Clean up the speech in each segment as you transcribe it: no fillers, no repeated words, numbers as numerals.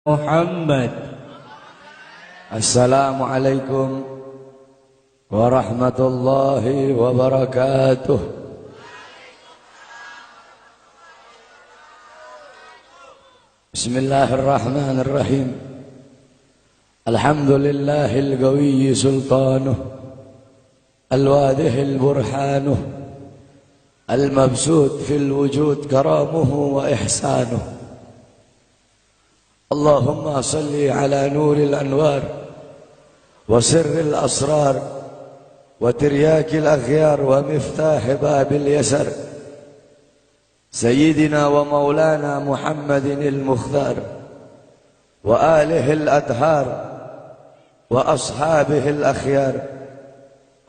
Muhammad. Assalamualaikum warahmatullahi wabarakatuh. Bismillahirrahmanirrahim. Alhamdulillahil qawiyyi sultanuh, al-wadihil burhanuh, al-mabsut fil wujud karamuhu wa ihsanuh. Allahumma salli ala nuril anwar wa sirril asrar wa tiryakil akhyar wa miftah babil yasar Sayyidina wa maulana Muhammadin al-Mukhtar wa alihi al-adhar wa ashabihi al-akhyar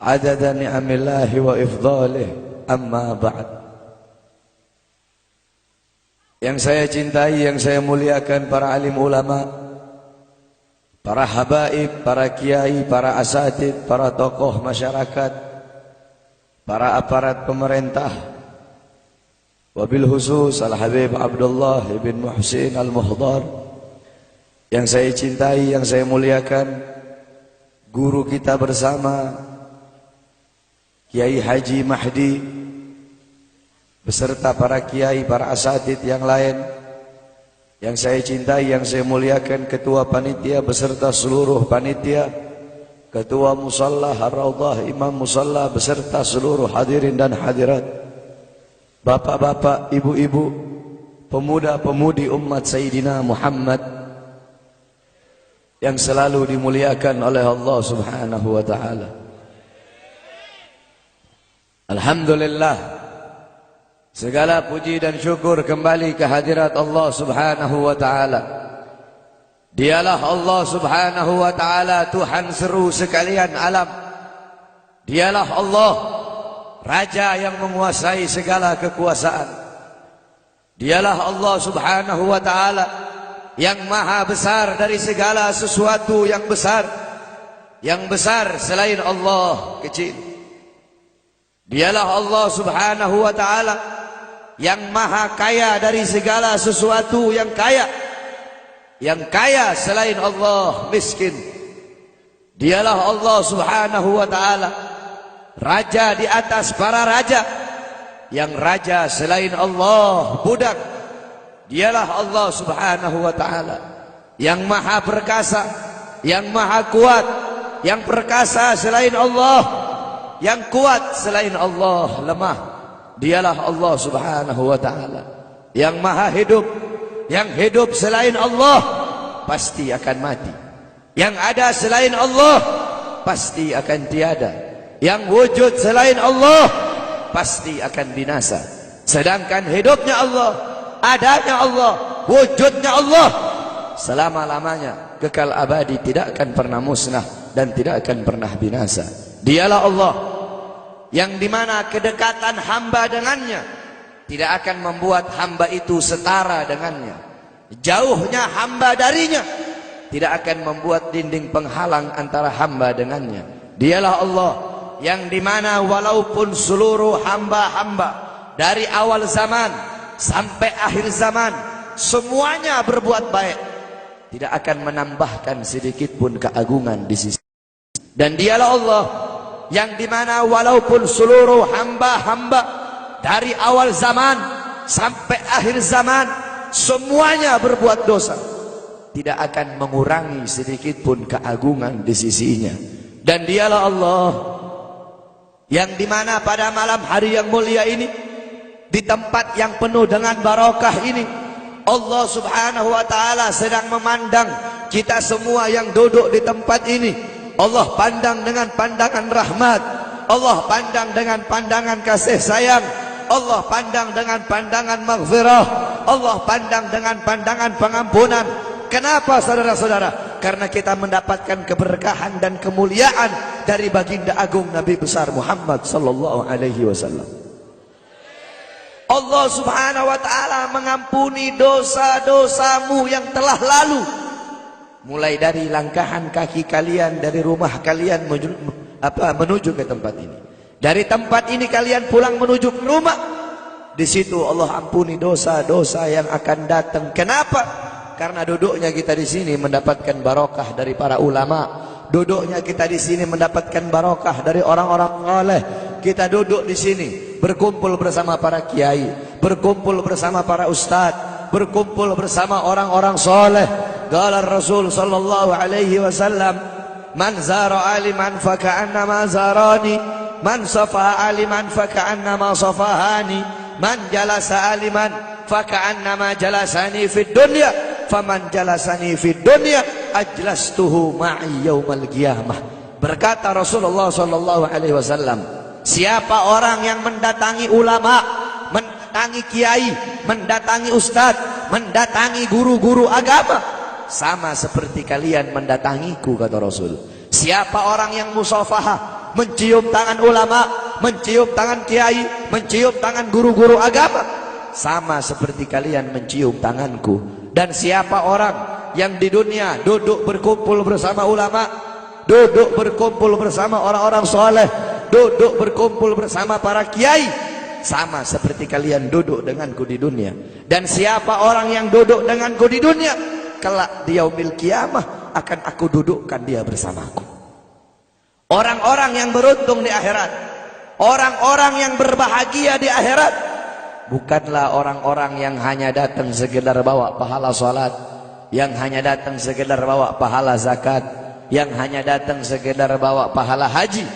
adada ni'amillahi wa ifdalih, amma ba'd. Yang saya cintai, yang saya muliakan, para alim ulama, para habaib, para kiai, para asatid, para tokoh masyarakat, para aparat pemerintah, wabil khusus Al-Habib Abdullah ibn Muhsin Al-Muhdar, yang saya cintai, yang saya muliakan, guru kita bersama Kiai Haji Mahdi beserta para kiai, para asatid yang lain yang saya cintai, yang saya muliakan, ketua panitia beserta seluruh panitia, ketua musalla Ar-Raudhah, imam musalla beserta seluruh hadirin dan hadirat, bapak-bapak, ibu-ibu, pemuda-pemudi umat Sayyidina Muhammad yang selalu dimuliakan oleh Allah Subhanahu wa taala. Alhamdulillah, segala puji dan syukur kembali ke hadirat Allah Subhanahu wa ta'ala. Dialah Allah Subhanahu wa ta'ala, Tuhan seru sekalian alam. Dialah Allah, Raja yang menguasai segala kekuasaan. Dialah Allah Subhanahu wa ta'ala yang maha besar dari segala sesuatu yang besar. Yang besar selain Allah kecil. Dialah Allah Subhanahu wa ta'ala yang maha kaya dari segala sesuatu yang kaya. Yang kaya selain Allah miskin. Dialah Allah Subhanahu wa ta'ala, Raja di atas para raja. Yang raja selain Allah budak. Dialah Allah Subhanahu wa ta'ala yang maha perkasa, yang maha kuat. Yang perkasa selain Allah, yang kuat selain Allah lemah. Dialah Allah Subhanahu wa ta'ala yang maha hidup. Yang hidup selain Allah pasti akan mati. Yang ada selain Allah pasti akan tiada. Yang wujud selain Allah pasti akan binasa. Sedangkan hidupnya Allah, adanya Allah, wujudnya Allah selama-lamanya, kekal abadi, tidak akan pernah musnah dan tidak akan pernah binasa. Dialah Allah yang dimana kedekatan hamba dengannya tidak akan membuat hamba itu setara dengannya. Jauhnya hamba darinya tidak akan membuat dinding penghalang antara hamba dengannya. Dialah Allah yang dimana walaupun seluruh hamba-hamba dari awal zaman sampai akhir zaman semuanya berbuat baik, tidak akan menambahkan sedikit pun keagungan di sisi. Dan dialah Allah yang dimana walaupun seluruh hamba-hamba dari awal zaman sampai akhir zaman semuanya berbuat dosa, tidak akan mengurangi sedikit pun keagungan di sisinya. Dan dialah Allah yang dimana pada malam hari yang mulia ini, di tempat yang penuh dengan barakah ini, Allah Subhanahu wa ta'ala sedang memandang kita semua yang duduk di tempat ini. Allah pandang dengan pandangan rahmat. Allah pandang dengan pandangan kasih sayang. Allah pandang dengan pandangan maghfirah. Allah pandang dengan pandangan pengampunan. Kenapa saudara-saudara? Karena kita mendapatkan keberkahan dan kemuliaan dari baginda agung Nabi besar Muhammad sallallahu alaihi wasallam. Allah Subhanahu wa ta'ala mengampuni dosa-dosamu yang telah lalu. Mulai dari langkahan kaki kalian dari rumah kalian menuju ke tempat ini. Dari tempat ini kalian pulang menuju ke rumah. Di situ Allah ampuni dosa-dosa yang akan datang. Kenapa? Karena duduknya kita di sini mendapatkan barokah dari para ulama. Duduknya kita di sini mendapatkan barokah dari orang-orang saleh. Kita duduk di sini berkumpul bersama para kiai, berkumpul bersama para ustadz, berkumpul bersama orang-orang saleh. Qala Rasul sallallahu alaihi wasallam, "Man zara aliman fa ka'annama zarani, man safa aliman fa ka'annama safahani, man jalasa aliman fa ka'annama jalasani fid dunya, faman jalasani fid dunya ajlastuhu ma'i yaumal qiyamah." Berkata Rasulullah sallallahu alaihi wasallam, siapa orang yang mendatangi ulama, mendatangi kiai, mendatangi ustadz, mendatangi guru-guru agama, sama seperti kalian mendatangiku, kata Rasul. Siapa orang yang musafahah, mencium tangan ulama, mencium tangan kiai, mencium tangan guru-guru agama, sama seperti kalian mencium tanganku. Dan siapa orang yang di dunia duduk berkumpul bersama ulama, duduk berkumpul bersama orang-orang soleh, duduk berkumpul bersama para kiai, sama seperti kalian duduk denganku di dunia. Dan siapa orang yang duduk denganku di dunia, kelak di yaumil qiyamah akan aku dudukkan dia bersamaku. Orang-orang yang beruntung di akhirat, orang-orang yang berbahagia di akhirat, bukanlah orang-orang yang hanya datang sekedar bawa pahala salat, yang hanya datang sekedar bawa pahala zakat, yang hanya datang sekedar bawa pahala haji.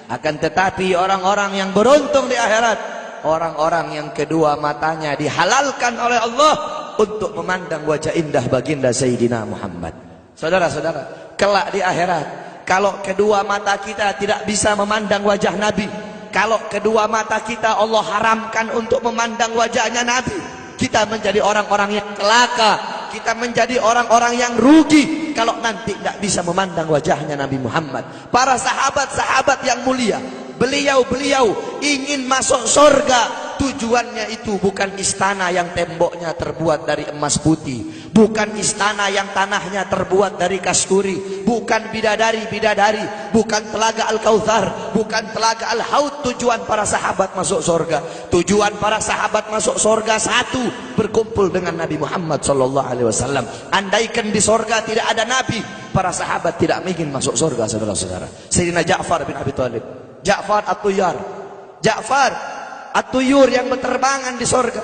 Akan tetapi orang-orang yang beruntung di akhirat, orang-orang yang kedua matanya dihalalkan oleh Allah untuk memandang wajah indah baginda Sayyidina Muhammad. Saudara-saudara, kelak di akhirat, kalau kedua mata kita tidak bisa memandang wajah Nabi, kalau kedua mata kita Allah haramkan untuk memandang wajahnya Nabi, kita menjadi orang-orang yang celaka, kita menjadi orang-orang yang rugi kalau nanti tidak bisa memandang wajahnya Nabi Muhammad. Para sahabat-sahabat yang mulia, beliau-beliau ingin masuk surga. Tujuannya itu bukan istana yang temboknya terbuat dari emas putih, bukan istana yang tanahnya terbuat dari kasturi, bukan bidadari-bidadari, bukan telaga Al-Kautsar, bukan telaga Al-Haud. Tujuan para sahabat masuk surga, tujuan para sahabat masuk surga satu, berkumpul dengan Nabi Muhammad SAW. Andaikan di surga tidak ada Nabi, para sahabat tidak ingin masuk surga, saudara-saudara. Sayyidina Ja'far bin Abi Thalib, Ja'far At-Tuyar, Ja'far At-Tuyur yang berterbangan di surga.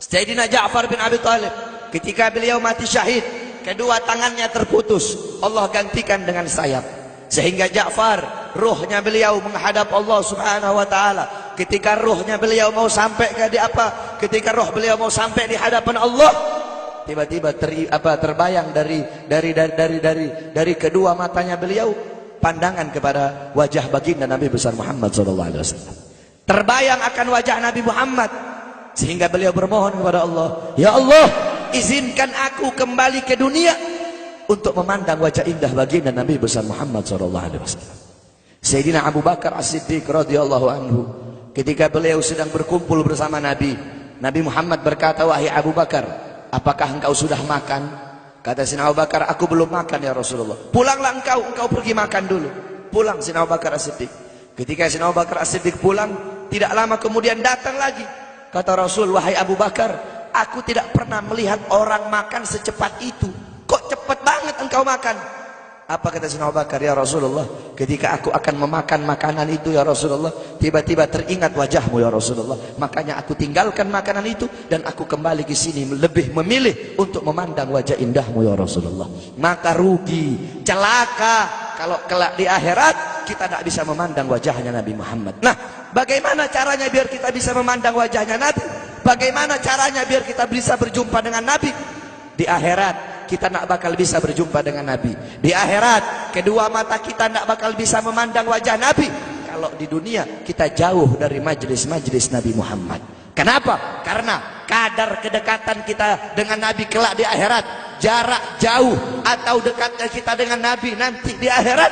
Sayyidina Ja'far bin Abi Thalib, ketika beliau mati syahid, kedua tangannya terputus, Allah gantikan dengan sayap, sehingga Ja'far, ruhnya beliau menghadap Allah Subhanahu wa taala. Ketika ruhnya beliau mau sampai ketika ruh beliau mau sampai di hadapan Allah, tiba-tiba terbayang dari kedua matanya beliau pandangan kepada wajah baginda Nabi besar Muhammad sallallahu alaihi wasallam. Terbayang akan wajah Nabi Muhammad, sehingga beliau bermohon kepada Allah, ya Allah, izinkan aku kembali ke dunia untuk memandang wajah indah baginda Nabi besar Muhammad sallallahu alaihi wasallam. Sayyidina Abu Bakar As-Siddiq radhiyallahu anhu, ketika beliau sedang berkumpul bersama Nabi, Nabi Muhammad berkata, wahai Abu Bakar, apakah engkau sudah makan? Kata Sayyidina Abu Bakar, aku belum makan ya Rasulullah. Pulanglah engkau pergi makan dulu. Pulang Sayyidina Abu Bakar As-Siddiq. Ketika Sayyidina Abu Bakar As-Siddiq pulang, tidak lama kemudian datang lagi. Kata Rasul, wahai Abu Bakar, aku tidak pernah melihat orang makan secepat itu. Kok cepat banget engkau makan? Apa kata Sayyidina Abu Bakar? Ya Rasulullah, ketika aku akan memakan makanan itu ya Rasulullah, tiba-tiba teringat wajahmu ya Rasulullah. Makanya aku tinggalkan makanan itu dan aku kembali ke sini lebih memilih untuk memandang wajah indahmu ya Rasulullah. Maka rugi, celaka kalau kelak di akhirat kita tidak bisa memandang wajahnya Nabi Muhammad. Nah, bagaimana caranya biar kita bisa memandang wajahnya Nabi? Bagaimana caranya biar kita bisa berjumpa dengan Nabi? Di akhirat kita tidak bakal bisa berjumpa dengan Nabi. Di akhirat kedua mata kita tidak bakal bisa memandang wajah Nabi kalau di dunia kita jauh dari majlis-majlis Nabi Muhammad. Kenapa? Karena kadar kedekatan kita dengan Nabi kelak di akhirat, jarak jauh atau dekatnya kita dengan Nabi nanti di akhirat,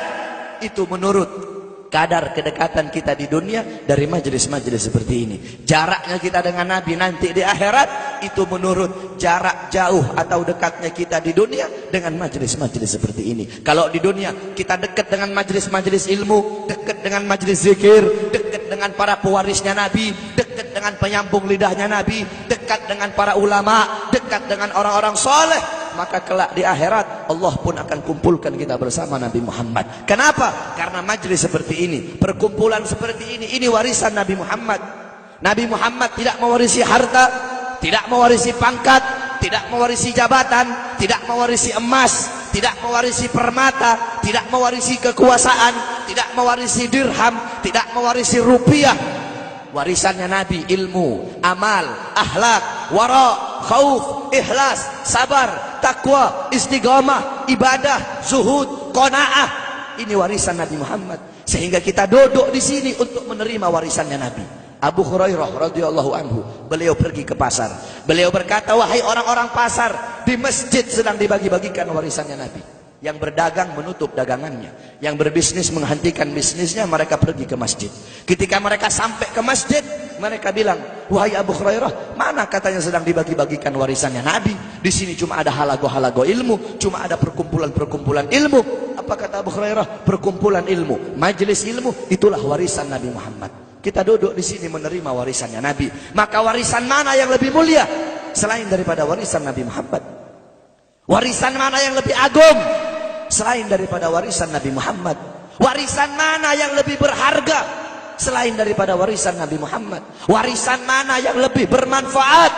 itu menurut kadar kedekatan kita di dunia dari majelis-majelis seperti ini. Jaraknya kita dengan Nabi nanti di akhirat itu menurut jarak jauh atau dekatnya kita di dunia dengan majelis-majelis seperti ini. Kalau di dunia kita dekat dengan majelis-majelis ilmu, dekat dengan majelis zikir, dekat dengan para pewarisnya Nabi, dekat dengan penyambung lidahnya Nabi, dekat dengan para ulama, dekat dengan orang-orang soleh. maka kelak di akhirat Allah pun akan kumpulkan kita bersama Nabi Muhammad. Kenapa? Karena majlis seperti ini, perkumpulan seperti ini warisan Nabi Muhammad. Nabi Muhammad tidak mewarisi harta, tidak mewarisi pangkat, tidak mewarisi jabatan, tidak mewarisi emas, tidak mewarisi permata, tidak mewarisi kekuasaan, tidak mewarisi dirham, tidak mewarisi rupiah. Warisannya Nabi ilmu, amal, akhlak, wara, khauf, ikhlas, sabar, takwa, istiqamah, ibadah, zuhud, qanaah. Ini warisan Nabi Muhammad. Sehingga kita duduk di sini untuk menerima warisannya Nabi. Abu Hurairah radhiyallahu anhu, beliau pergi ke pasar. Beliau berkata, wahai orang-orang pasar, di masjid sedang dibagi-bagikan warisannya Nabi. Yang berdagang menutup dagangannya, yang berbisnis menghentikan bisnisnya, mereka pergi ke masjid. Ketika mereka sampai ke masjid, mereka bilang, wahai Abu Hurairah, mana katanya sedang dibagi-bagikan warisannya Nabi? Di sini cuma ada halago-halago ilmu, cuma ada perkumpulan-perkumpulan ilmu. Apa kata Abu Hurairah? Perkumpulan ilmu, majelis ilmu, itulah warisan Nabi Muhammad. Kita duduk di sini menerima warisannya Nabi. Maka warisan mana yang lebih mulia selain daripada warisan Nabi Muhammad? Warisan mana yang lebih agung selain daripada warisan Nabi Muhammad? Warisan mana yang lebih berharga selain daripada warisan Nabi Muhammad? Warisan mana yang lebih bermanfaat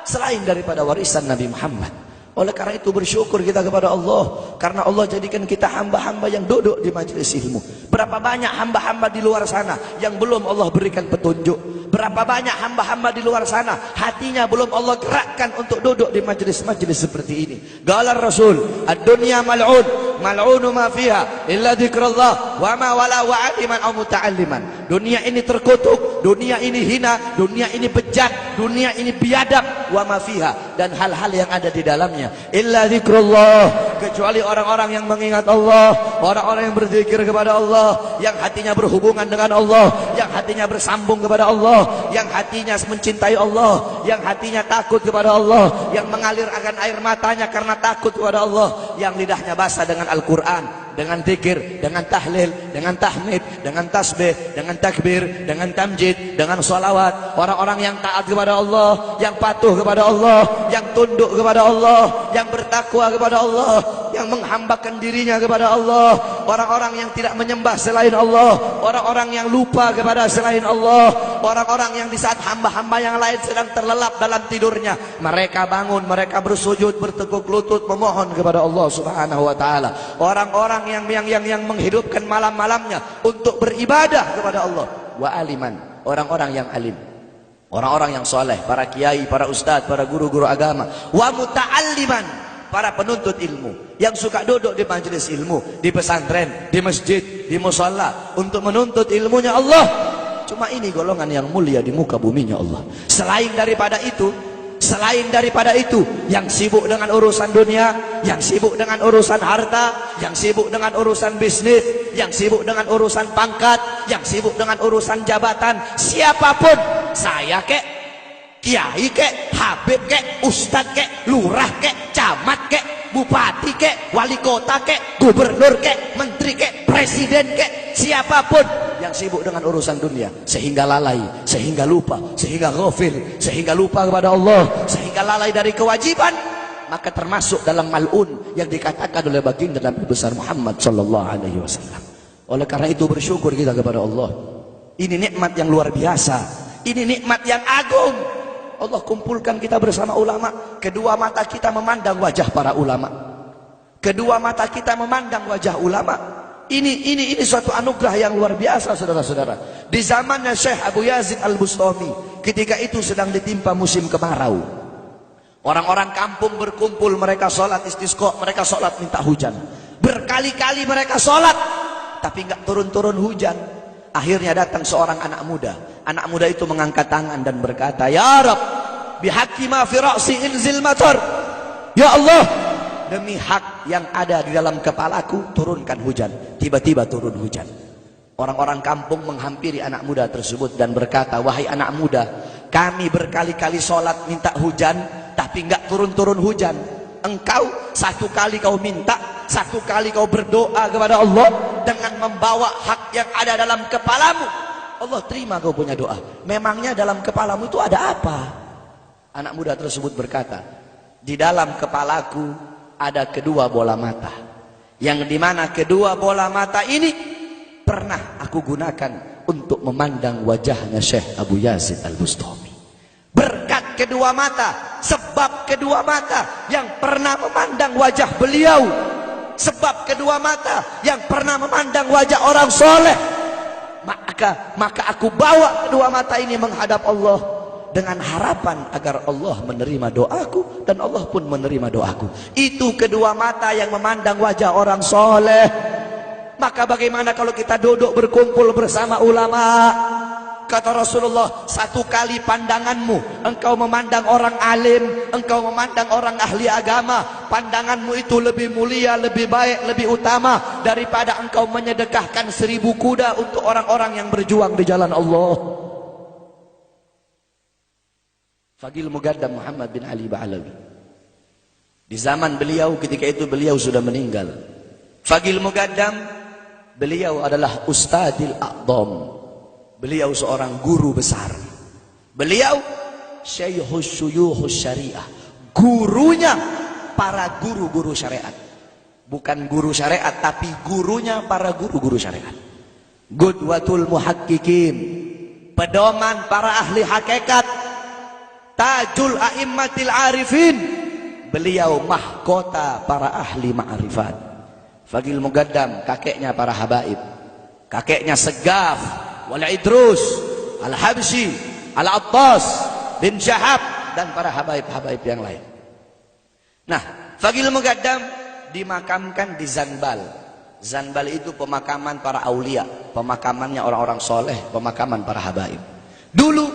selain daripada warisan Nabi Muhammad? Oleh karena itu bersyukur kita kepada Allah, karena Allah jadikan kita hamba-hamba yang duduk di majelis ilmu. Berapa banyak hamba-hamba di luar sana yang belum Allah berikan petunjuk? Berapa banyak hamba-hamba di luar sana hatinya belum Allah gerakkan untuk duduk di majelis-majelis seperti ini. Qala Rasul, ad-dunya mal'un, mal'unu ma fiha illa dzikrullah wa ma wala wa'aliman aw muta'alliman. Dunia ini terkutuk, dunia ini hina, dunia ini bejat, dunia ini biadab, wa ma fiha, dan hal-hal yang ada di dalamnya illa dzikrullah, kecuali orang-orang yang mengingat Allah, orang-orang yang berzikir kepada Allah, yang hatinya berhubungan dengan Allah, yang hatinya bersambung kepada Allah, yang hatinya mencintai Allah, yang hatinya takut kepada Allah, yang mengalir akan air matanya karena takut kepada Allah, yang lidahnya basah dengan Al-Quran, dengan zikir, dengan tahlil, dengan tahmid, dengan tasbih, dengan takbir, dengan tamjid, dengan salawat. Orang-orang yang taat kepada Allah, yang patuh kepada Allah, yang tunduk kepada Allah, yang bertakwa kepada Allah, yang menghambakan dirinya kepada Allah, orang-orang yang tidak menyembah selain Allah, orang-orang yang lupa kepada selain Allah, orang-orang yang di saat hamba-hamba yang lain sedang terlelap dalam tidurnya, mereka bangun, mereka bersujud, bertekuk lutut memohon kepada Allah Subhanahu wa taala. Orang-orang yang menghidupkan malam-malamnya untuk beribadah kepada Allah. Wa aliman, orang-orang yang alim, orang-orang yang soleh, para kiai, para ustadz, para guru-guru agama. Wa muta'alliman, para penuntut ilmu yang suka duduk di majelis ilmu, di pesantren, di masjid, di musalla untuk menuntut ilmunya Allah. Cuma ini golongan yang mulia di muka buminya Allah. Selain daripada itu, yang sibuk dengan urusan dunia, yang sibuk dengan urusan harta, yang sibuk dengan urusan bisnis, yang sibuk dengan urusan pangkat, yang sibuk dengan urusan jabatan, siapapun, saya kek, kiai kek, habib kek, ustad kek, lurah kek, camat kek, bupati kek, wali kota kek, gubernur kek, menteri kek, presiden kek, siapapun yang sibuk dengan urusan dunia, sehingga lalai, sehingga lupa, sehingga ghafil, sehingga lupa kepada Allah, sehingga lalai dari kewajiban, maka termasuk dalam mal'un yang dikatakan oleh baginda Nabi besar Muhammad sallallahu alaihi wasallam. Oleh karena itu bersyukur kita kepada Allah. Ini nikmat yang luar biasa, ini nikmat yang agung. Allah kumpulkan kita bersama ulama, kedua mata kita memandang wajah para ulama, kedua mata kita memandang wajah ulama. Ini suatu anugerah yang luar biasa, saudara-saudara. Di zamannya Syekh Abu Yazid Al-Bustami, ketika itu sedang ditimpa musim kemarau. Orang-orang kampung berkumpul, mereka sholat istisqa, mereka sholat minta hujan. Berkali-kali mereka sholat, tapi nggak turun-turun hujan. Akhirnya datang seorang anak muda. Anak muda itu mengangkat tangan dan berkata, Ya Rab, bihaqqi ma fi ra'si inzil matar. Ya Allah, demi hak yang ada di dalam kepalaku, turunkan hujan. Tiba-tiba turun hujan. Orang-orang kampung menghampiri anak muda tersebut dan berkata, wahai anak muda, kami berkali-kali sholat minta hujan, tapi enggak turun-turun hujan. Engkau satu kali kau minta, satu kali kau berdoa kepada Allah dengan membawa hak yang ada dalam kepalamu, Allah terima kau punya doa. Memangnya dalam kepalamu itu ada apa? Anak muda tersebut berkata, Di dalam kepalaku ada kedua bola mata, yang dimana kedua bola mata ini pernah aku gunakan untuk memandang wajahnya Syekh Abu Yazid Al-Bustami. Berkat kedua mata, sebab kedua mata yang pernah memandang wajah beliau, sebab kedua mata yang pernah memandang wajah orang soleh, maka aku bawa kedua mata ini menghadap Allah dengan harapan agar Allah menerima doaku dan Allah pun menerima doaku. Itu kedua mata yang memandang wajah orang soleh. Maka bagaimana kalau kita duduk berkumpul bersama ulama? Kata Rasulullah, satu kali pandanganmu engkau memandang orang alim, engkau memandang orang ahli agama, pandanganmu itu lebih mulia, lebih baik, lebih utama daripada engkau menyedekahkan 1000 kuda untuk orang-orang yang berjuang di jalan Allah. Fagil Mugaddam Muhammad bin Ali Ba'alawi, di zaman beliau, ketika itu beliau sudah meninggal. Fagil Mugaddam, beliau adalah Ustadil A'dham. Beliau seorang guru besar. Beliau Syekhus Syuyuhus Syariah, gurunya para guru-guru syariat. Bukan guru syariat, tapi gurunya para guru-guru syariat. Qudwatul muhaqqiqin, pedoman para ahli hakikat. Tajul a'immatil arifin, beliau mahkota para ahli ma'rifat. Fagil Mugaddam, kakeknya para habaib, kakeknya Segaf wal Idrus Al-Habsyi Al-Attas bin Syahab dan para habaib-habaib yang lain. Nah, Fagil Mugaddam dimakamkan di Zanbal. Zanbal itu pemakaman para aulia, pemakamannya orang-orang soleh, pemakaman para habaib. Dulu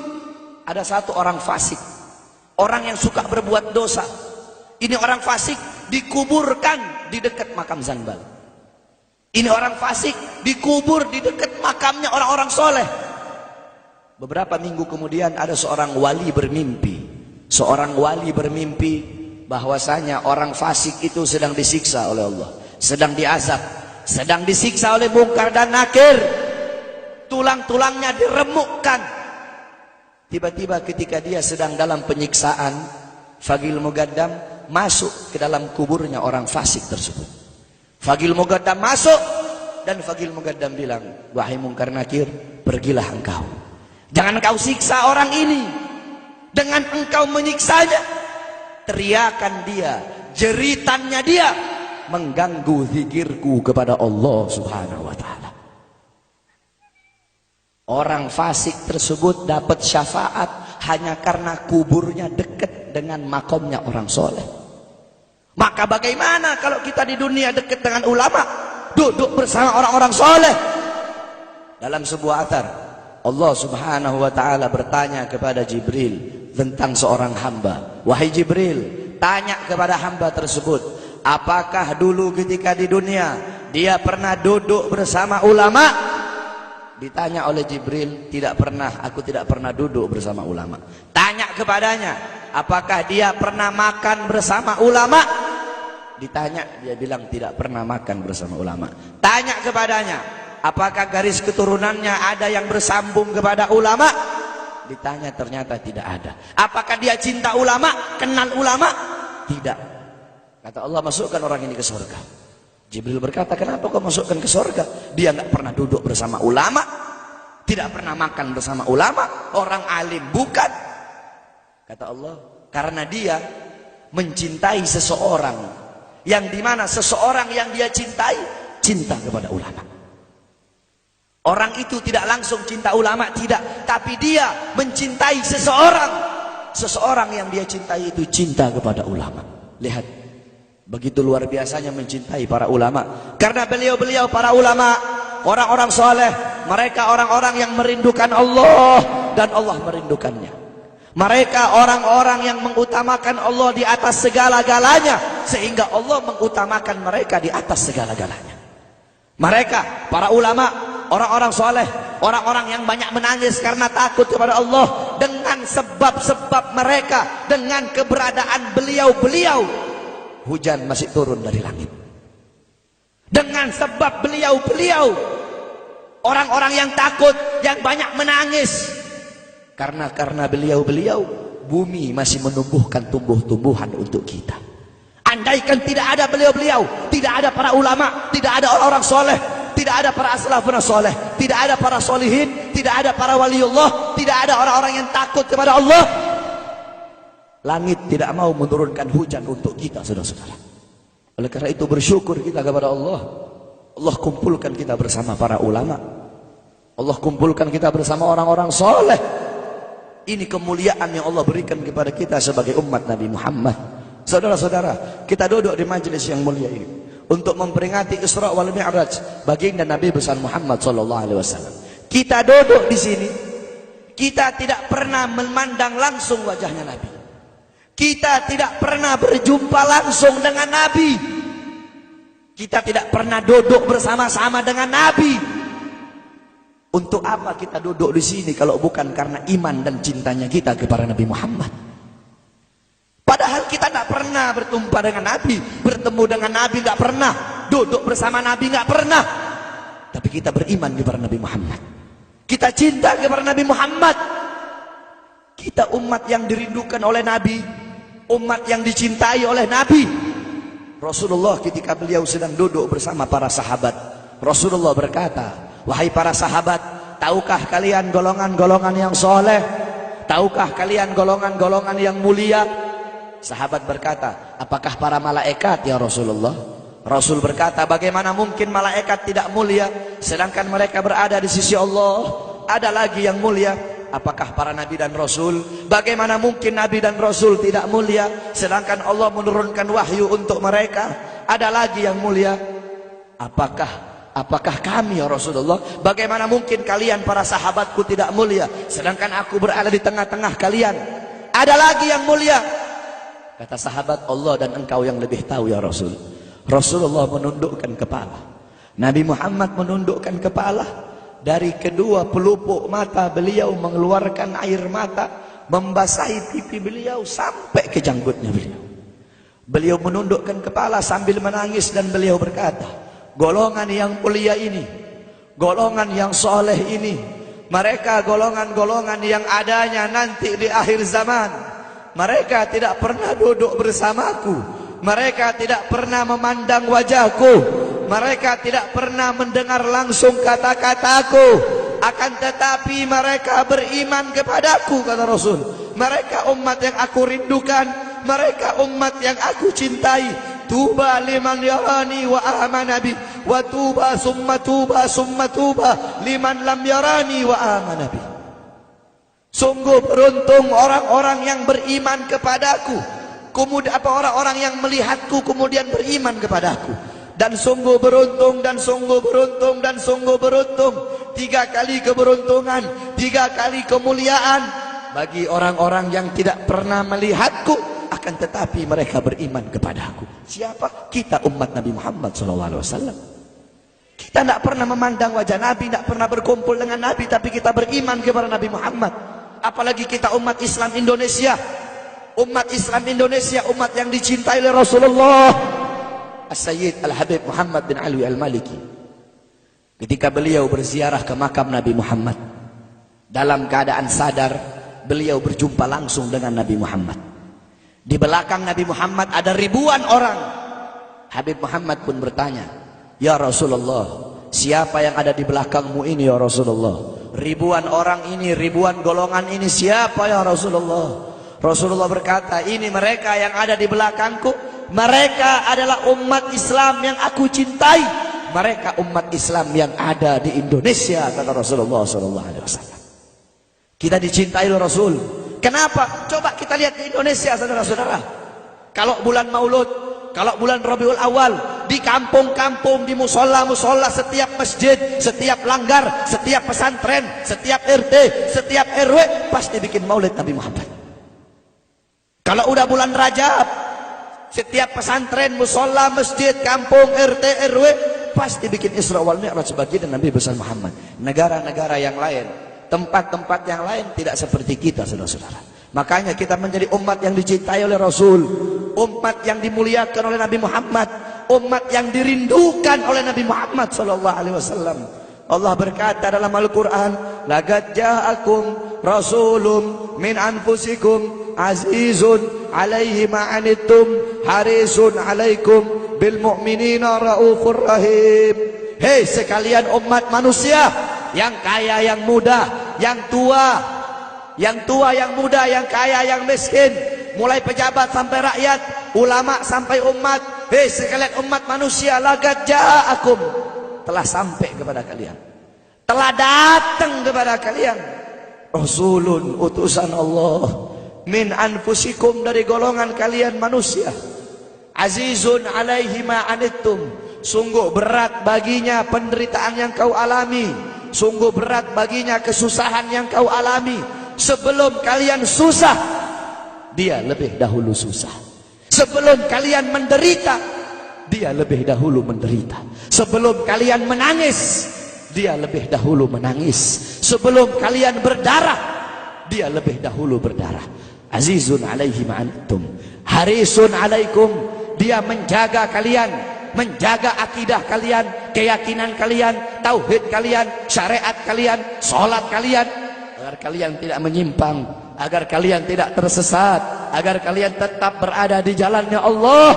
ada satu orang fasik, orang yang suka berbuat dosa. Ini orang fasik dikuburkan di dekat makam Zanbal. Ini orang fasik dikubur di dekat makamnya orang-orang soleh. Beberapa minggu kemudian ada seorang wali bermimpi. Seorang wali bermimpi bahwasanya orang fasik itu sedang disiksa oleh Allah, sedang diazab, sedang disiksa oleh Munkar dan Nakir. Tulang-tulangnya diremukkan. Tiba-tiba ketika dia sedang dalam penyiksaan, Fagil Mugaddam masuk ke dalam kuburnya orang fasik tersebut. Fagil Mugaddam masuk dan Fagil Mugaddam bilang, wahai Munkar Nakir, pergilah engkau. Jangan engkau siksa orang ini. Dengan engkau menyiksanya, teriakan dia, jeritannya dia mengganggu zikirku kepada Allah Subhanahu wa ta'ala. Orang fasik tersebut dapat syafaat hanya karena kuburnya dekat dengan makomnya orang soleh. Maka bagaimana kalau kita di dunia dekat dengan ulama, duduk bersama orang-orang soleh? Dalam sebuah athar, Allah Subhanahu wa ta'ala bertanya kepada Jibril tentang seorang hamba. Wahai Jibril, tanya kepada hamba tersebut, apakah dulu ketika di dunia dia pernah duduk bersama ulama? Ditanya oleh Jibril, tidak pernah, aku tidak pernah duduk bersama ulama. Tanya kepadanya, apakah dia pernah makan bersama ulama? Ditanya, dia bilang tidak pernah makan bersama ulama. Tanya kepadanya, apakah garis keturunannya ada yang bersambung kepada ulama? Ditanya, ternyata tidak ada. Apakah dia cinta ulama, kenal ulama? Tidak. Kata Allah, masukkan orang ini ke surga. Jibril berkata, kenapa kau masukkan ke surga? Dia nggak pernah duduk bersama ulama, tidak pernah makan bersama ulama, orang alim bukan. Kata Allah, karena dia mencintai seseorang, yang dimana seseorang yang dia cintai cinta kepada ulama. Orang itu tidak langsung cinta ulama, tidak, tapi dia mencintai seseorang. Seseorang yang dia cintai itu cinta kepada ulama. Lihat, begitu luar biasanya mencintai para ulama. Karena beliau-beliau para ulama, orang-orang soleh, mereka orang-orang yang merindukan Allah dan Allah merindukannya. Mereka orang-orang yang mengutamakan Allah di atas segala-galanya, sehingga Allah mengutamakan mereka di atas segala-galanya. Mereka, para ulama, orang-orang soleh, orang-orang yang banyak menangis karena takut kepada Allah. Dengan sebab-sebab mereka, dengan keberadaan beliau-beliau, hujan masih turun dari langit. Dengan sebab beliau-beliau, orang-orang yang takut, yang banyak menangis, karena beliau-beliau bumi masih menumbuhkan tumbuh-tumbuhan untuk kita. Andaikan tidak ada beliau-beliau, tidak ada para ulama, tidak ada orang-orang soleh, tidak ada para salafun soleh, tidak ada para solihin, tidak ada para waliullah, tidak ada orang-orang yang takut kepada Allah, langit tidak mau menurunkan hujan untuk kita, saudara-saudara. Oleh karena itu bersyukur kita kepada Allah. Allah kumpulkan kita bersama para ulama, Allah kumpulkan kita bersama orang-orang soleh. Ini kemuliaan yang Allah berikan kepada kita sebagai umat Nabi Muhammad. Saudara-saudara, kita duduk di majelis yang mulia ini untuk memperingati Isra wal Mi'raj baginda Nabi besar Muhammad sallallahu alaihi wasallam. Kita duduk di sini, kita tidak pernah memandang langsung wajahnya Nabi. Kita tidak pernah berjumpa langsung dengan Nabi. Kita tidak pernah duduk bersama-sama dengan Nabi. Untuk apa kita duduk di sini kalau bukan karena iman dan cintanya kita kepada Nabi Muhammad? Padahal kita tidak pernah berjumpa dengan Nabi, bertemu dengan Nabi tidak pernah, duduk bersama Nabi tidak pernah. Tapi kita beriman kepada Nabi Muhammad. Kita cinta kepada Nabi Muhammad. Kita umat yang dirindukan oleh Nabi, umat yang dicintai oleh Nabi. Rasulullah ketika beliau sedang duduk bersama para sahabat, Rasulullah berkata, wahai para sahabat, tahukah kalian golongan-golongan yang soleh? Tahukah kalian golongan-golongan yang mulia? Sahabat berkata, apakah para malaikat ya Rasulullah? Rasul berkata, bagaimana mungkin malaikat tidak mulia sedangkan mereka berada di sisi Allah? Ada lagi yang mulia. Apakah para nabi dan rasul? Bagaimana mungkin nabi dan rasul tidak mulia sedangkan Allah menurunkan wahyu untuk mereka? Ada lagi yang mulia. Apakah kami ya Rasulullah? Bagaimana mungkin kalian para sahabatku tidak mulia sedangkan aku berada di tengah-tengah kalian? Ada lagi yang mulia. Kata sahabat, Allah dan engkau yang lebih tahu ya Rasul. Rasulullah menundukkan kepala. Nabi Muhammad menundukkan kepala. Dari kedua pelupuk mata beliau mengeluarkan air mata, membasahi pipi beliau sampai ke janggutnya beliau. Beliau menundukkan kepala sambil menangis dan beliau berkata, golongan yang mulia ini, golongan yang soleh ini, mereka golongan-golongan yang adanya nanti di akhir zaman. Mereka tidak pernah duduk bersamaku, mereka tidak pernah memandang wajahku, mereka tidak pernah mendengar langsung kata-kataku, akan tetapi mereka beriman kepadaku, kata Rasul. Mereka umat yang aku rindukan, mereka umat yang aku cintai. Tuba liman yarani wa amana bi, wa tuba summa tuba summa tuba liman lam yarani wa amana bi. Sungguh beruntung orang-orang yang beriman kepadaku, kemudian orang-orang yang melihatku kemudian beriman kepadaku. Dan sungguh beruntung, dan sungguh beruntung, dan sungguh beruntung. 3 kali keberuntungan, 3 kali kemuliaan bagi orang-orang yang tidak pernah melihatku, akan tetapi mereka beriman kepadaku. Siapa? Kita umat Nabi Muhammad SAW. Kita tidak pernah memandang wajah Nabi, tidak pernah berkumpul dengan Nabi, tapi kita beriman kepada Nabi Muhammad. Apalagi kita umat Islam Indonesia. Umat Islam Indonesia, umat yang dicintai oleh Rasulullah As-Sayyid Al-Habib Muhammad bin Alwi Al-Maliki. Ketika beliau berziarah ke makam Nabi Muhammad, dalam keadaan sadar, beliau berjumpa langsung dengan Nabi Muhammad. Di belakang Nabi Muhammad ada ribuan orang. Habib Muhammad pun bertanya, ya Rasulullah, siapa yang ada di belakangmu ini ya Rasulullah? Ribuan orang ini, ribuan golongan ini, siapa ya Rasulullah? Rasulullah berkata, ini mereka yang ada di belakangku. Mereka adalah umat Islam yang aku cintai. Mereka umat Islam yang ada di Indonesia, kata Rasulullah SAW. Kita dicintai oleh Rasul. Kenapa? Coba kita lihat di Indonesia, saudara-saudara. Kalau bulan Maulud, kalau bulan Rabiul Awal, di kampung-kampung, di musola-musola, setiap masjid, setiap langgar, setiap pesantren, setiap RT, setiap RW pasti bikin maulid Nabi Muhammad. Kalau udah bulan Rajab, setiap pesantren, musola, masjid, kampung, RT, RW pasti bikin Isra wal Mi'raj sebagai Nabi besar Muhammad. Negara-negara yang lain, tempat-tempat yang lain tidak seperti kita, saudara-saudara. Makanya kita menjadi umat yang dicintai oleh Rasul, umat yang dimuliakan oleh Nabi Muhammad, umat yang dirindukan oleh Nabi Muhammad SAW. Allah berkata dalam Al-Quran, laqad ja'akum rasulun min anfusikum azizun alaihi ma'anittum harisun alaikum bil mu'minina raufur rahim. Hei sekalian umat manusia, yang kaya, yang muda, yang tua, yang muda, yang kaya, yang miskin, mulai pejabat sampai rakyat, ulama sampai umat. Hei sekalian umat manusia, laqad ja'akum, telah sampai kepada kalian, telah datang kepada kalian rasulun, utusan Allah, min anfusikum, dari golongan kalian manusia, azizun alaihi ma'anittum, sungguh berat baginya penderitaan yang kau alami, sungguh berat baginya kesusahan yang kau alami. Sebelum kalian susah, dia lebih dahulu susah. Sebelum kalian menderita, dia lebih dahulu menderita. Sebelum kalian menangis, dia lebih dahulu menangis. Sebelum kalian berdarah, dia lebih dahulu berdarah. Azizun alaihi ma'anittum harisun alaikum, dia menjaga kalian, menjaga akidah kalian, keyakinan kalian, tauhid kalian, syariat kalian, sholat kalian, agar kalian tidak menyimpang, agar kalian tidak tersesat, agar kalian tetap berada di jalannya Allah.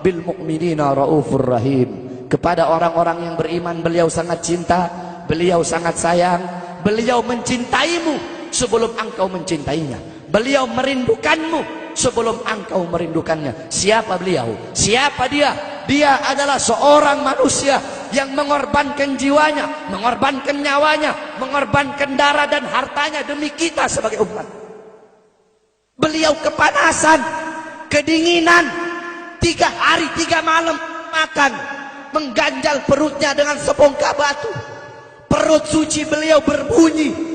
Bil mu'minina raufur rahim, kepada orang-orang yang beriman beliau sangat cinta, beliau sangat sayang, beliau mencintaimu sebelum engkau mencintainya, beliau merindukanmu sebelum engkau merindukannya. Siapa beliau? Siapa dia? Dia adalah seorang manusia yang mengorbankan jiwanya, mengorbankan nyawanya, mengorbankan darah dan hartanya demi kita sebagai umat. Beliau kepanasan, kedinginan, 3 hari 3 malam makan, mengganjal perutnya dengan sebongkah batu. Perut suci beliau berbunyi.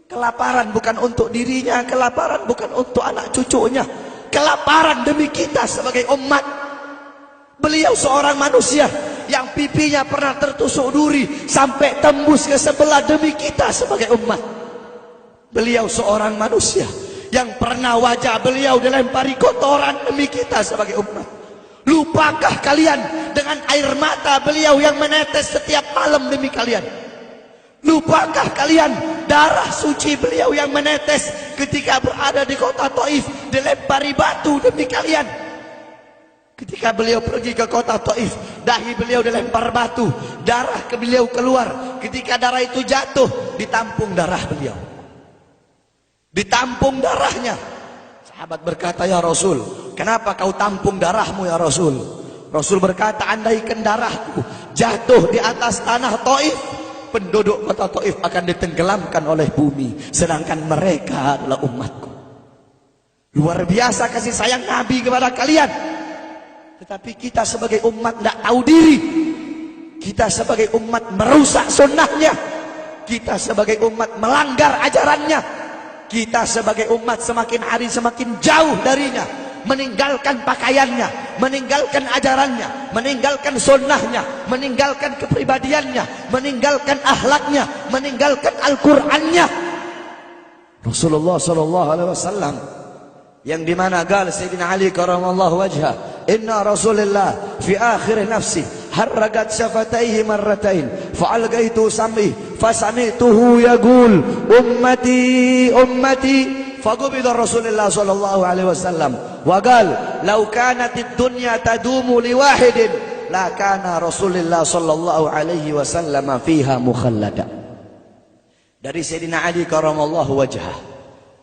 Kelaparan bukan untuk dirinya, kelaparan bukan untuk anak cucunya, kelaparan demi kita sebagai umat. Beliau seorang manusia yang pipinya pernah tertusuk duri sampai tembus ke sebelah demi kita sebagai umat. Beliau seorang manusia yang pernah wajah beliau dilempari kotoran demi kita sebagai umat. Lupakah kalian dengan air mata beliau yang menetes setiap malam demi kalian? Lupakah kalian darah suci beliau yang menetes ketika berada di kota Taif, dilempari batu demi kalian? Ketika beliau pergi ke kota Taif, dahi beliau dilempar batu, darah ke beliau keluar. Ketika darah itu jatuh, ditampung darah beliau, ditampung darahnya. Sahabat berkata, ya Rasul, kenapa kau tampung darahmu ya Rasul? Rasul berkata, andaikan darahku jatuh di atas tanah Taif, penduduk kota Taif akan ditenggelamkan oleh bumi, sedangkan mereka adalah umatku. Luar biasa kasih sayang Nabi kepada kalian. Tetapi kita sebagai umat tidak tahu diri. Kita sebagai umat merusak sunnahnya. Kita sebagai umat melanggar ajarannya. Kita sebagai umat semakin hari semakin jauh darinya, meninggalkan pakaiannya, meninggalkan ajarannya, meninggalkan sunnahnya, meninggalkan kepribadiannya, meninggalkan akhlaknya, meninggalkan Al-Qur'annya. Rasulullah SAW yang dimana gal Sayyidina Ali karamallahu wajhah, inna Rasulullah fi akhir nafsi harragat syafataihi marratain fa'algaitu sam'i fasami'tuhu yaqul ummati ummati faqubida Rasulullah sallallahu alaihi wasallam wa qala law kanatid dunya tadumu liwahidin la kana Rasulullah sallallahu alaihi wasallam fiha mukhallada. Dari Sayyidina Ali karamallahu wajhah,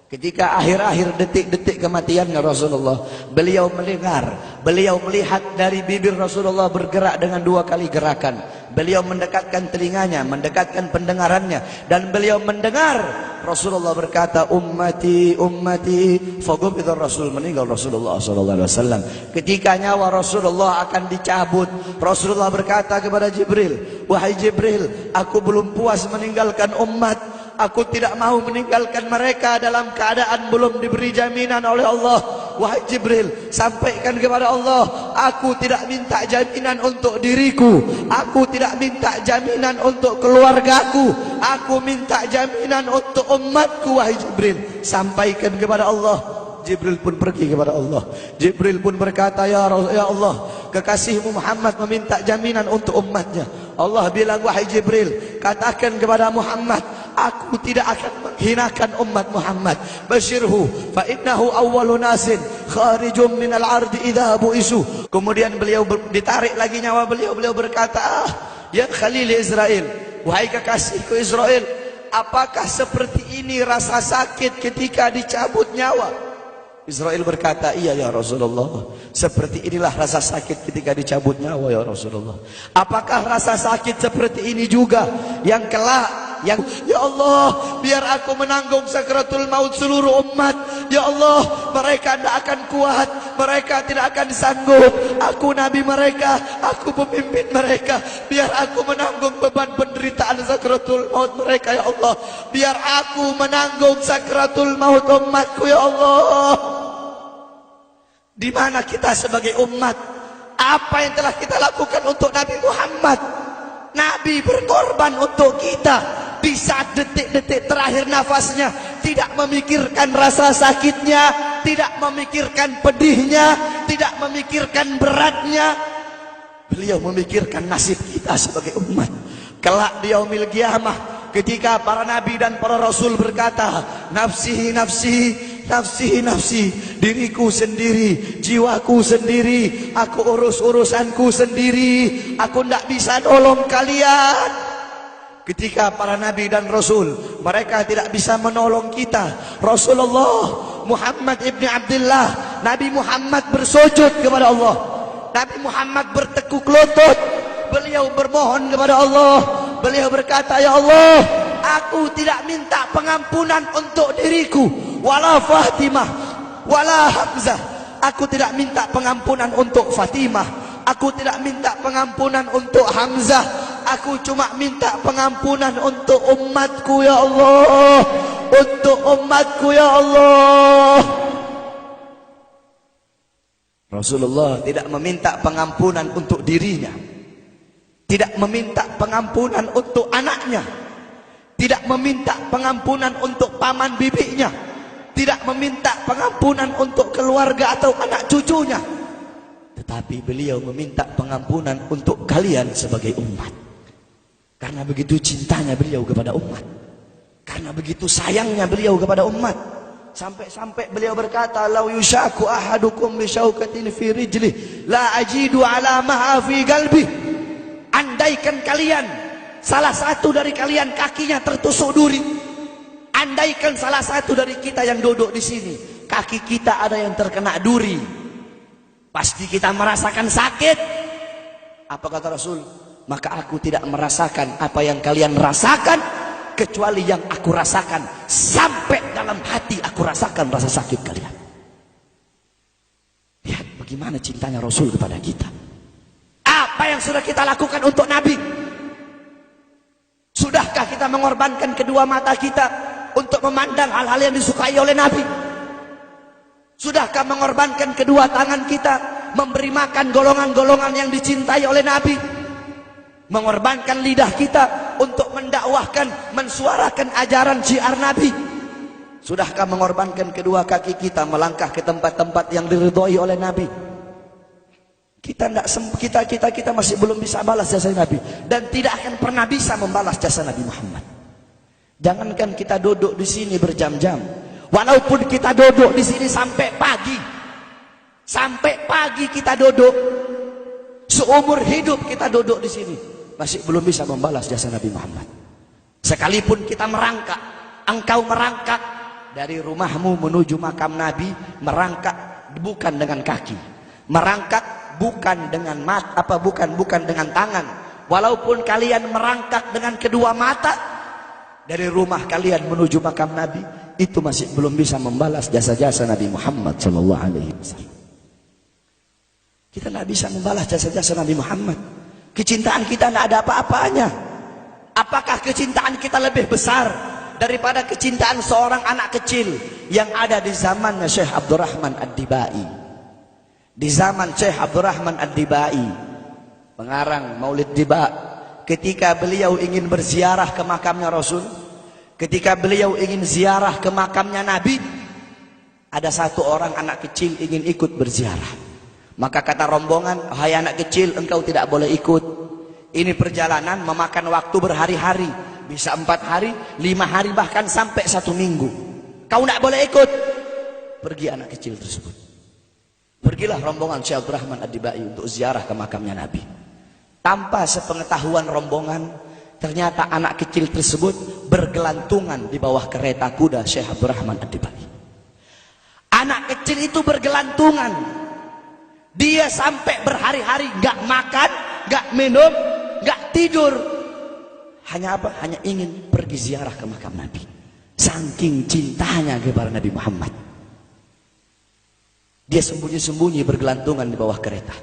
ketika akhir-akhir detik-detik kematiannya Rasulullah, beliau mendengar, beliau melihat dari bibir Rasulullah bergerak dengan 2 kali gerakan. Beliau mendekatkan telinganya, mendekatkan pendengarannya, dan beliau mendengar Rasulullah berkata, ummati, ummati. Faqubida Rasul, meninggal Rasulullah SAW. Ketika nyawa Rasulullah akan dicabut, Rasulullah berkata kepada Jibril, wahai Jibril, aku belum puas meninggalkan umat. Aku tidak mau meninggalkan mereka dalam keadaan belum diberi jaminan oleh Allah. Wahai Jibril, sampaikan kepada Allah, aku tidak minta jaminan untuk diriku, aku tidak minta jaminan untuk keluargaku, aku minta jaminan untuk umatku. Wahai Jibril, sampaikan kepada Allah. Jibril pun pergi kepada Allah. Jibril pun berkata, ya Allah, kekasihmu Muhammad meminta jaminan untuk umatnya. Allah bilang, wahai Jibril, katakan kepada Muhammad, aku tidak akan menghinakan umat Muhammad. Basyirhu fa innahu awwalu nasin kharijum minal ardi idza bu'isu. Kemudian beliau ditarik lagi nyawa beliau berkata, ya Khalil Israel, wahai kekasihku Israel, apakah seperti ini rasa sakit ketika dicabut nyawa? Israel berkata, iya ya Rasulullah, seperti inilah rasa sakit ketika dicabut nyawa ya Rasulullah. Apakah rasa sakit seperti ini juga yang kelak, yang ya Allah, biar aku menanggung sakratul maut seluruh umat. Ya Allah, mereka tidak akan kuat, mereka tidak akan sanggup. Aku nabi mereka, aku pemimpin mereka, biar aku menanggung beban penderitaan sakratul maut mereka ya Allah. Biar aku menanggung sakratul maut umatku ya Allah. Di mana kita sebagai umat? Apa yang telah kita lakukan untuk Nabi Muhammad? Nabi berkorban untuk kita di saat detik-detik terakhir nafasnya, tidak memikirkan rasa sakitnya, tidak memikirkan pedihnya, tidak memikirkan beratnya. Beliau memikirkan nasib kita sebagai umat. Kelak di yaumil qiyamah, ketika para nabi dan para rasul berkata, nafsi nafsi, nafsi nafsi, diriku sendiri, jiwaku sendiri, aku urus urusanku sendiri, aku tidak bisa nolong kalian. Ketika para nabi dan rasul, mereka tidak bisa menolong kita. Rasulullah Muhammad ibni Abdullah, Nabi Muhammad bersujud kepada Allah, Nabi Muhammad bertekuk lutut, beliau bermohon kepada Allah. Beliau berkata, ya Allah, aku tidak minta pengampunan untuk diriku, wala Fatimah, wala Hamzah. Aku tidak minta pengampunan untuk Fatimah, aku tidak minta pengampunan untuk Hamzah. Aku cuma minta pengampunan untuk umatku ya Allah, untuk umatku ya Allah. Rasulullah tidak meminta pengampunan untuk dirinya, tidak meminta pengampunan untuk anaknya, tidak meminta pengampunan untuk paman bibinya, tidak meminta pengampunan untuk keluarga atau anak cucunya, tetapi beliau meminta pengampunan untuk kalian sebagai umat. Karena begitu cintanya beliau kepada umat, karena begitu sayangnya beliau kepada umat, sampai-sampai beliau berkata, lau yushaku ahadukum bisyaukatin fi rijli la ajidu alamaha fi qalbi. Andaikan kalian, salah satu dari kalian kakinya tertusuk duri, andaikan salah satu dari kita yang duduk di sini kaki kita ada yang terkena duri, pasti kita merasakan sakit. Apa kata Rasul? Maka aku tidak merasakan apa yang kalian rasakan, kecuali yang aku rasakan sampai dalam hati aku rasakan rasa sakit kalian. Lihat bagaimana cintanya Rasul kepada kita. Apa yang sudah kita lakukan untuk Nabi? Sudahkah kita mengorbankan kedua mata kita untuk memandang hal-hal yang disukai oleh Nabi? Sudahkah mengorbankan kedua tangan kita memberi makan golongan-golongan yang dicintai oleh Nabi? Mengorbankan lidah kita untuk mendakwahkan, mensuarakan ajaran syiar Nabi? Sudahkah mengorbankan kedua kaki kita melangkah ke tempat-tempat yang diridhoi oleh Nabi? Kita masih belum bisa balas jasa Nabi, dan tidak akan pernah bisa membalas jasa Nabi Muhammad. Jangankan kita duduk di sini berjam-jam, walaupun kita duduk di sini sampai pagi kita duduk, seumur hidup kita duduk di sini, masih belum bisa membalas jasa Nabi Muhammad. Sekalipun kita merangkak, engkau merangkak dari rumahmu menuju makam Nabi, merangkak bukan dengan kaki, merangkak bukan dengan bukan dengan tangan. Walaupun kalian merangkak dengan kedua mata dari rumah kalian menuju makam Nabi, itu masih belum bisa membalas jasa-jasa Nabi Muhammad sallallahu alaihi wasallam. Kita tidak bisa membalas jasa-jasa Nabi Muhammad. Kecintaan kita tidak ada apa-apanya. Apakah kecintaan kita lebih besar daripada kecintaan seorang anak kecil yang ada di zamannya Syekh Abdurrahman Ad-Dibai? Di zaman Syekh Abdurrahman Ad-Dibai, pengarang Maulid Diba, ketika beliau ingin berziarah ke makamnya Rasul, ketika beliau ingin ziarah ke makamnya Nabi, ada satu orang anak kecil ingin ikut berziarah. Maka kata rombongan, hai anak kecil, engkau tidak boleh ikut. Ini perjalanan memakan waktu berhari-hari. bisa 4 hari, 5 hari, bahkan sampai 1 minggu. Kau tidak boleh ikut. Pergi anak kecil tersebut. Pergilah rombongan Syekh Abdurrahman Ad-Dibai untuk ziarah ke makamnya Nabi. Tanpa sepengetahuan rombongan, ternyata anak kecil tersebut bergelantungan di bawah kereta kuda Syekh Abdurrahman Ad-Dibai. Anak kecil itu bergelantungan. Dia sampai berhari-hari gak makan, gak minum, gak tidur. Hanya apa? Hanya ingin pergi ziarah ke makam Nabi. Saking cintanya kepada Nabi Muhammad. Dia sembunyi-sembunyi bergelantungan di bawah kereta.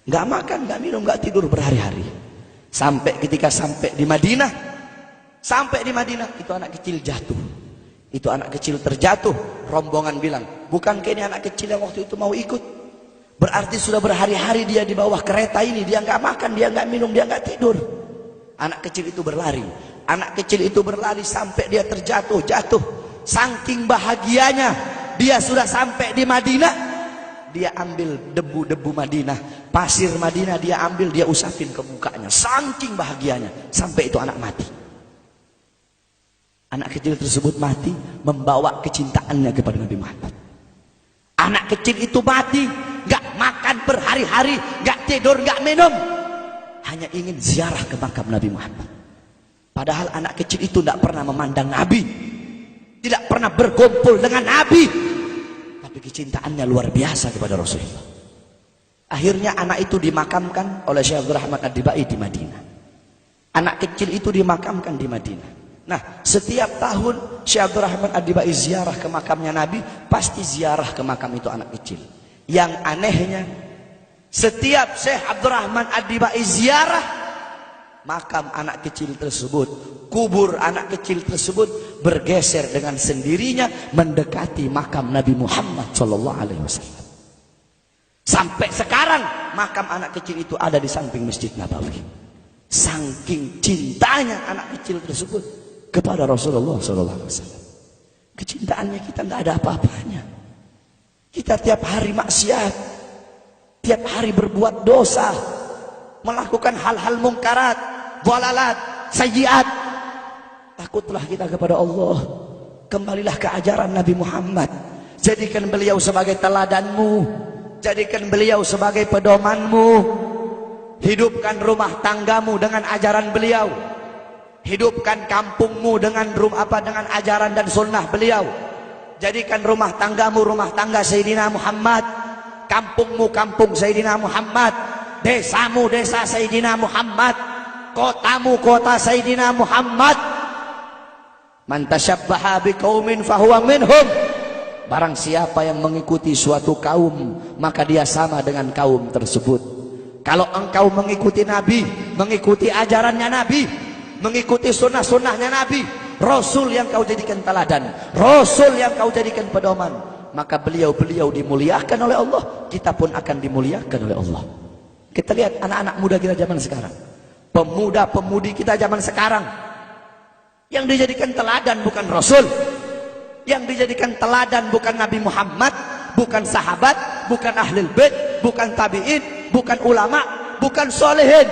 Gak makan, gak minum, gak tidur berhari-hari. Sampai ketika sampai di Madinah. Sampai di Madinah, itu anak kecil jatuh. Itu anak kecil terjatuh. Rombongan bilang, bukankah ini anak kecil yang waktu itu mau ikut? Berarti sudah berhari-hari dia di bawah kereta ini. Dia gak makan, dia gak minum, dia gak tidur. Anak kecil itu berlari. Anak kecil itu berlari sampai dia terjatuh, jatuh. Saking bahagianya, dia sudah sampai di Madinah. Dia ambil debu-debu Madinah, pasir Madinah dia ambil, dia usapin ke mukanya. Saking bahagianya, sampai itu anak mati. Anak kecil tersebut mati membawa kecintaannya kepada Nabi Muhammad. Anak kecil itu mati, gak makan berhari-hari, gak tidur, gak minum. Hanya ingin ziarah ke makam Nabi Muhammad. Padahal anak kecil itu tidak pernah memandang Nabi, tidak pernah berkumpul dengan Nabi, tapi kecintaannya luar biasa kepada Rasulullah. Akhirnya anak itu dimakamkan oleh Syekh Abdurrahman Ad-Dibai di Madinah. Anak kecil itu dimakamkan di Madinah. Nah, setiap tahun Syekh Abdurrahman Ad-Dibai ziarah ke makamnya Nabi, pasti ziarah ke makam itu anak kecil. Yang anehnya, setiap Syekh Abdurrahman Ad-Dibai ziarah, makam anak kecil tersebut, kubur anak kecil tersebut bergeser dengan sendirinya mendekati makam Nabi Muhammad SAW. Sampai sekarang makam anak kecil itu ada di samping Masjid Nabawi. Saking cintanya anak kecil tersebut kepada Rasulullah SAW. Kecintaannya kita tidak ada apa-apanya. Kita tiap hari maksiat, tiap hari berbuat dosa, melakukan hal-hal mungkarat, dhalalat, sayyiat. Takutlah kita kepada Allah. Kembalilah ke ajaran Nabi Muhammad. Jadikan beliau sebagai teladanmu, jadikan beliau sebagai pedomanmu. Hidupkan rumah tanggamu dengan ajaran beliau. Hidupkan kampungmu dengan dengan ajaran dan sunnah beliau. Jadikan rumah tanggamu rumah tangga Sayyidina Muhammad, kampungmu kampung Sayyidina Muhammad, desamu desa Sayyidina Muhammad, kotamu kota Sayyidina Muhammad. Man tasyabbaha biqaumin fahuwa minhum. Barang siapa yang mengikuti suatu kaum, maka dia sama dengan kaum tersebut. Kalau engkau mengikuti Nabi, mengikuti ajarannya Nabi, mengikuti sunnah-sunnahnya Nabi, Rasul yang kau jadikan teladan, Rasul yang kau jadikan pedoman, maka beliau-beliau dimuliakan oleh Allah, kita pun akan dimuliakan oleh Allah. Kita lihat anak-anak muda kita zaman sekarang, pemuda-pemudi kita zaman sekarang, yang dijadikan teladan bukan Rasul, yang dijadikan teladan bukan Nabi Muhammad, bukan sahabat, bukan ahlul bait, bukan tabi'in, bukan ulama, bukan solehin.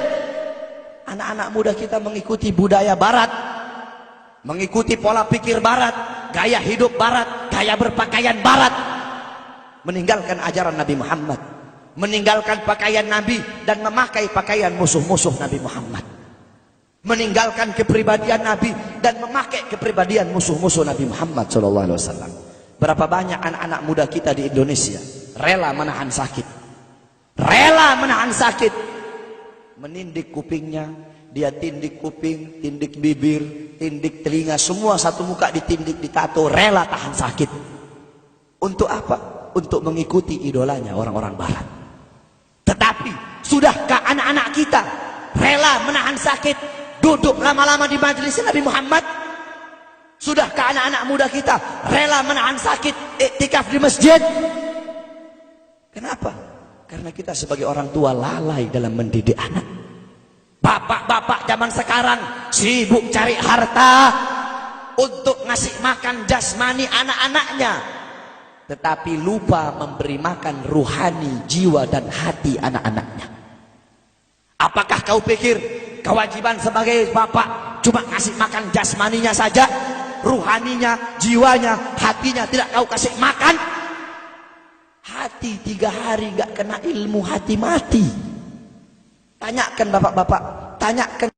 Anak-anak muda kita mengikuti budaya barat, mengikuti pola pikir barat, gaya hidup barat, gaya berpakaian barat, meninggalkan ajaran Nabi Muhammad, meninggalkan pakaian Nabi dan memakai pakaian musuh-musuh Nabi Muhammad, meninggalkan kepribadian Nabi dan memakai kepribadian musuh-musuh Nabi Muhammad SAW. Berapa banyak anak-anak muda kita di Indonesia rela menahan sakit, rela menahan sakit, menindik kupingnya, dia tindik kuping, tindik bibir, tindik telinga, semua satu muka ditindik, ditato, rela tahan sakit. Untuk apa? Untuk mengikuti idolanya orang-orang barat. Tetapi sudahkah anak-anak kita rela menahan sakit, duduk lama-lama di majelis Nabi Muhammad? Sudahkah anak-anak muda kita rela menahan sakit, iktikaf di masjid? Kenapa? Karena kita sebagai orang tua lalai dalam mendidik anak. Bapak-bapak zaman sekarang sibuk cari harta untuk ngasih makan jasmani anak-anaknya, tetapi lupa memberi makan ruhani, jiwa dan hati anak-anaknya. Apakah kau pikir kewajiban sebagai bapak cuma kasih makan jasmaninya saja, ruhaninya, jiwanya, hatinya tidak kau kasih makan. Hati 3 hari gak kena ilmu, hati mati. Tanyakan bapak-bapak, tanyakan